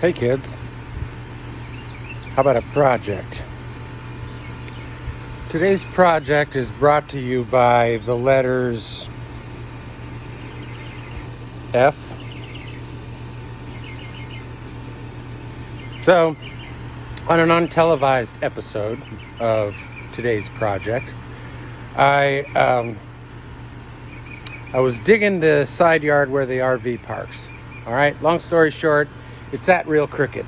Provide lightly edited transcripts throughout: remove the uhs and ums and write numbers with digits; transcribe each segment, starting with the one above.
Hey kids, how about a project? Today's project is brought to you by the letters F. So, on an untelevised episode of today's project, I was digging the side yard where the RV parks. All right, long story short, it's at Real Cricket.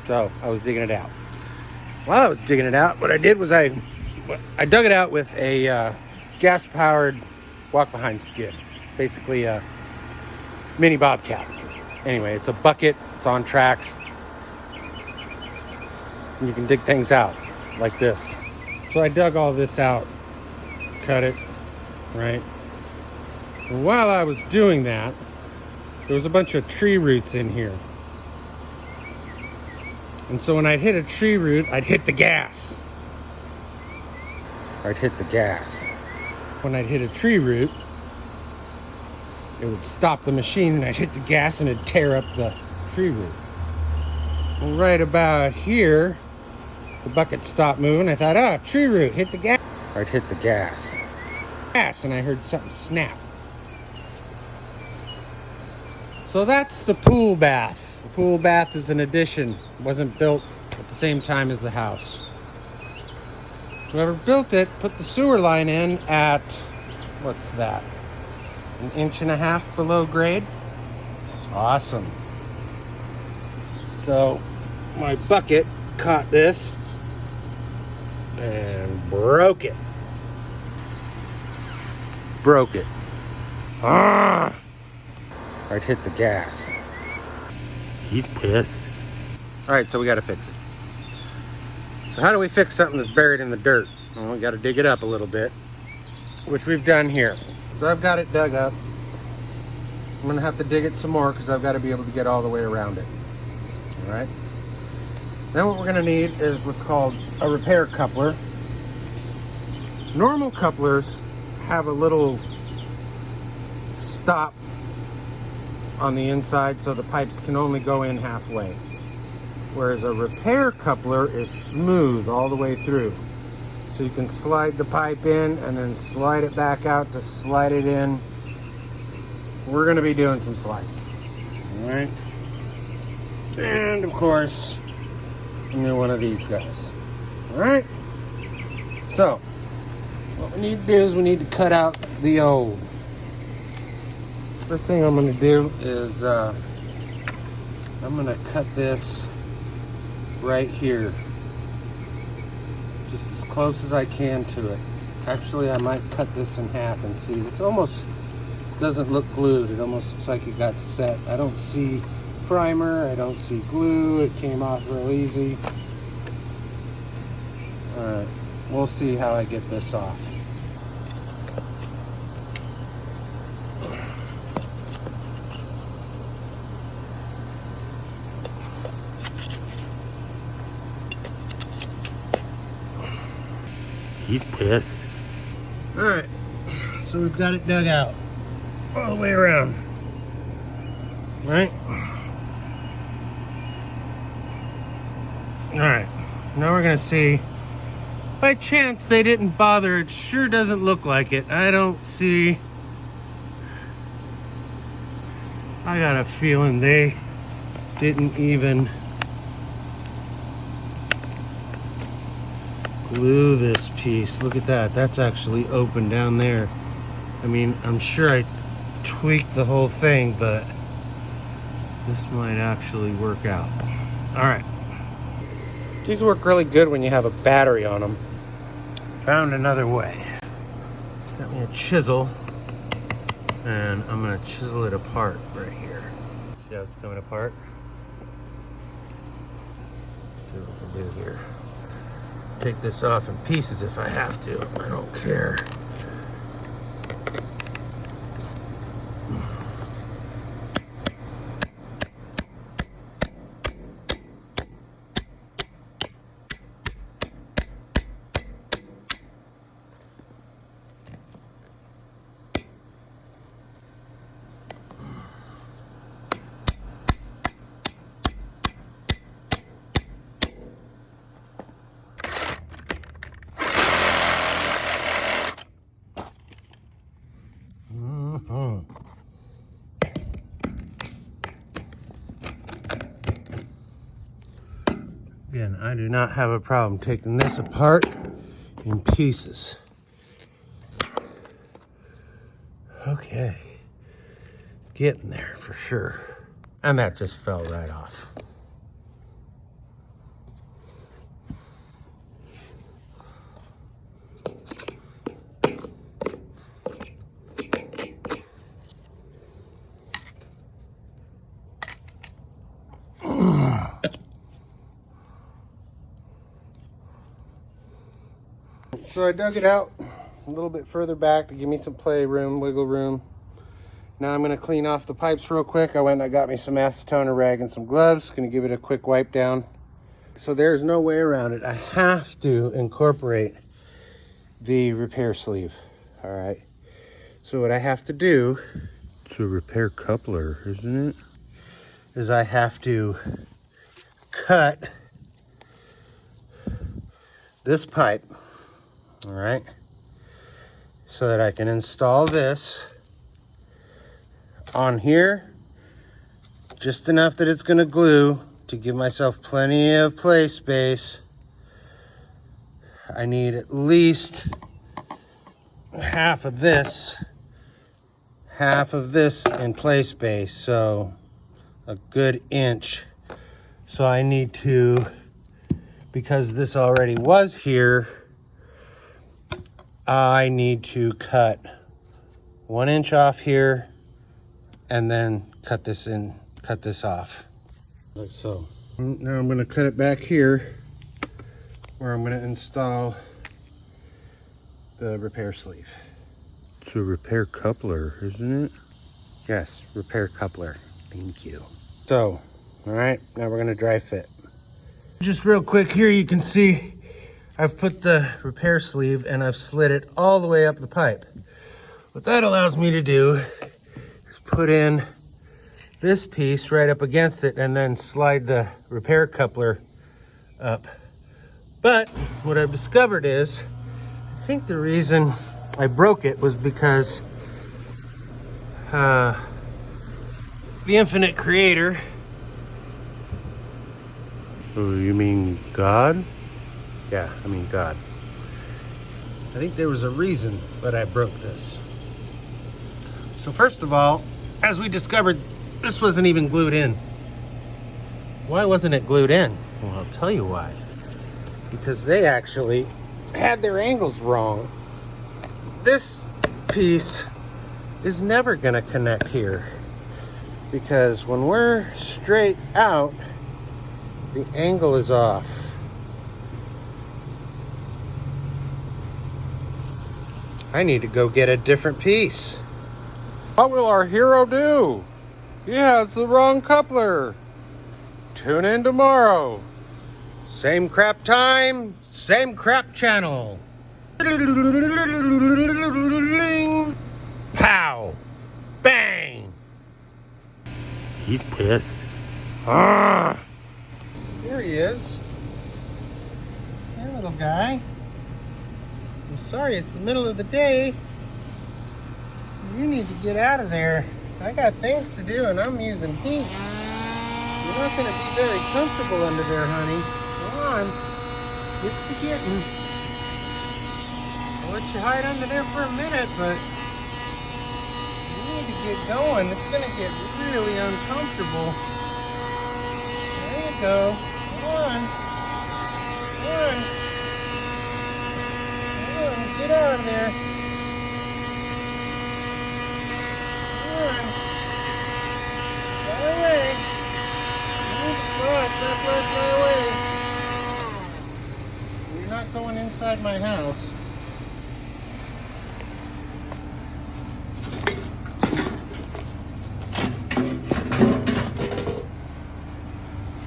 So I was digging it out. While I was digging it out, what I did was I dug it out with a gas-powered walk-behind skid. It's basically a mini bobcat. Anyway, it's a bucket. It's on tracks. And you can dig things out like this. So I dug all this out, cut it, right? And while I was doing that, there was a bunch of tree roots in here. And so when I'd hit a tree root, I'd hit the gas. When I'd hit a tree root, it would stop the machine and I'd hit the gas and it'd tear up the tree root. Well, right about here, the bucket stopped moving. I thought, tree root, hit the gas. I'd hit the gas. And I heard something snap. So that's the pool bath. The pool bath is an addition. It wasn't built at the same time as the house. Whoever built it put the sewer line in at, what's that? 1.5 inches below grade? Awesome. So my bucket caught this and broke it. I'd hit the gas. He's pissed. All right, so we got to fix it. So how do we fix something that's buried in the dirt? Well, we got to dig it up a little bit, which we've done here. So I've got it dug up. I'm going to have to dig it some more because I've got to be able to get all the way around it. All right. Then what we're going to need is what's called a repair coupler. Normal couplers have a little stop on the inside so the pipes can only go in halfway. Whereas a repair coupler is smooth all the way through. So you can slide the pipe in and then slide it back out to slide it in. We're going to be doing some sliding. All right. And of course, a new one of these guys. All right. So what we need to do is we need to cut out the old. First thing I'm going to do is I'm going to cut this right here, just as close as I can to it. Actually, I might cut this in half and see. This almost doesn't look glued. It almost looks like it got set. I don't see primer. I don't see glue. It came off real easy. All right, we'll see how I get this off. He's pissed. All right, so we've got it dug out all the way around, right? All right, now we're gonna see. By chance they didn't bother. It sure doesn't look like it. I don't see. I got a feeling they didn't even glue this piece. Look at that. That's actually open down there. I mean, I'm sure I tweaked the whole thing, but this might actually work out. All right. These work really good when you have a battery on them. Found another way. Got me a chisel, and I'm gonna chisel it apart right here. See how it's coming apart? Let's see what we can do here. Take this off in pieces if I have to. I don't care. Again, I do not have a problem taking this apart in pieces. Okay, getting there for sure. And that just fell right off. So I dug it out a little bit further back to give me some play room, wiggle room. Now I'm gonna clean off the pipes real quick. I went and I got me some acetone, a rag, and some gloves. Gonna give it a quick wipe down. So there's no way around it. I have to incorporate the repair sleeve, all right? So what I have to do, it's a repair coupler, isn't it? Is I have to cut this pipe, all right? So that I can install this on here, just enough that it's gonna glue to give myself plenty of play space. I need at least half of this in play space, so a good inch. So I need to, because this already was here, I need to cut 1 inch off here and then cut this off, like so. Now I'm gonna cut it back here where I'm gonna install the repair sleeve. It's a repair coupler, isn't it? Yes, repair coupler, thank you. So, all right, now we're gonna dry fit. Just real quick here, you can see I've put the repair sleeve and I've slid it all the way up the pipe. What that allows me to do is put in this piece right up against it and then slide the repair coupler up. But what I've discovered is, I think the reason I broke it was because the infinite creator. Oh, you mean God? Yeah, I mean God. I think there was a reason that I broke this. So first of all, as we discovered, this wasn't even glued in. Why wasn't it glued in? Well, I'll tell you why. Because they actually had their angles wrong. This piece is never gonna connect here, because when we're straight out, the angle is off. I need to go get a different piece. What will our hero do? He has the wrong coupler. Tune in tomorrow. Same crap time, same crap channel. Pow! Bang! He's pissed. Ah! Here he is. Hey, little guy. I'm sorry, it's the middle of the day. You need to get out of there. I got things to do and I'm using heat. You're not going to be very comfortable under there, honey. Come on. It's the getting. I'll let you hide under there for a minute, but you need to get going. It's going to get really uncomfortable. There you go. Come on. Come on. Come on. Get out of there. Away. You're not going inside my house.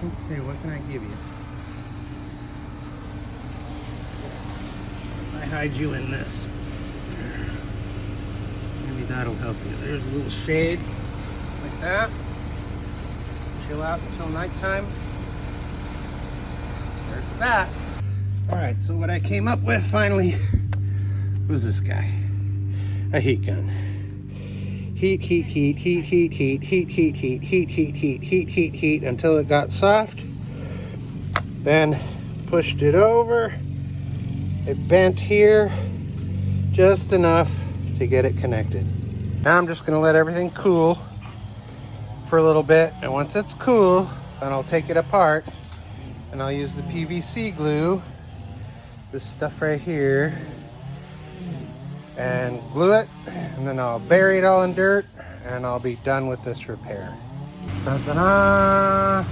Let's see, what can I give you? I hide you in this. Maybe that'll help you. There's a little shade like that. Chill out until nighttime. There's that. All right, so what I came up with finally was this guy. A heat gun. Heat, heat, heat, heat, heat, heat, heat, heat, heat, heat, heat, heat, heat, heat, heat, until it got soft. Then pushed it over. It bent here just enough to get it connected. Now I'm just gonna let everything cool for a little bit, and once it's cool, then I'll take it apart and I'll use the PVC glue, this stuff right here, and glue it, and then I'll bury it all in dirt, and I'll be done with this repair. Ta-da!